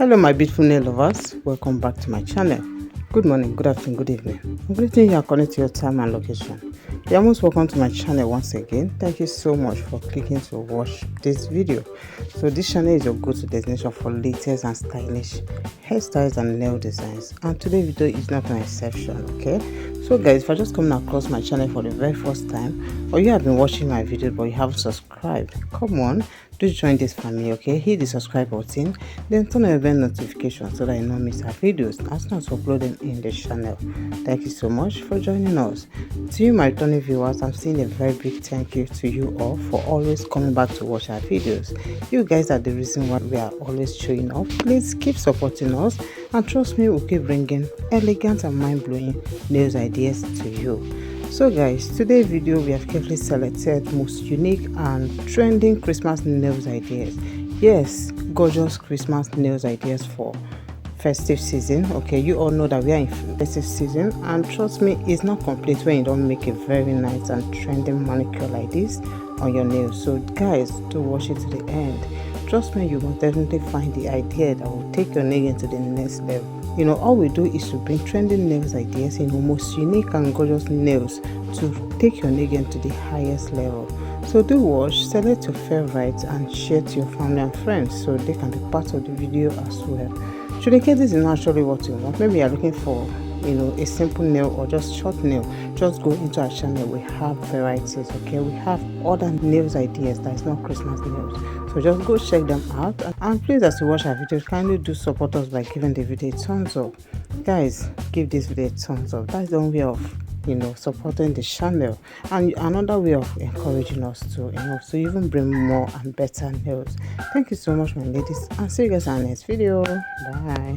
Hello my beautiful nail lovers, welcome back to my channel. Good morning, good afternoon, good evening. I'm greeting you according to your time and location. You're most welcome to my channel once again. Thank you so much for clicking to watch this video. So this channel is your go-to destination for latest and stylish hairstyles and nail designs, and today's video is not an exception. Okay, so guys, if I just coming across my channel for the very first time, or you have been watching my video but you haven't subscribed, come on, do join this family. Okay, hit the subscribe button, then turn on your bell notification so that you don't miss our videos as soon as we upload them in the channel. Thank you so much for joining us. To you my returning viewers, I'm saying a very big thank you to you all for always coming back to watch our videos. You guys are the reason why we are always showing up. Please keep supporting us, and trust me, we'll keep bringing elegant and mind-blowing nails ideas to you. So guys, today's video we have carefully selected most unique and trending Christmas nails ideas. Yes, gorgeous Christmas nails ideas for festive season. Okay, you all know that we are in festive season, and trust me, it's not complete when you don't make a very nice and trending manicure like this on your nails. So guys, do watch it to the end. Trust me, you will definitely find the idea that will take your nail into the next level. You know, all we do is to bring trending nails ideas, most unique and gorgeous nails to take your nail game to the highest level. So do watch, select your favorite and share to your family and friends so they can be part of the video as well. Should in case this is not actually what you want, maybe you're looking for a simple nail or just short nail, just go into our channel. We have varieties. Okay, we have other nails ideas that is not Christmas nails, so just go check them out. And please, as you watch our videos, kindly do support us by giving the video a thumbs up. Guys, give this video a thumbs up. That's the only way of supporting the channel, and another way of encouraging us to even bring more and better nails. Thank you so much my ladies, and see you guys in our next video. Bye.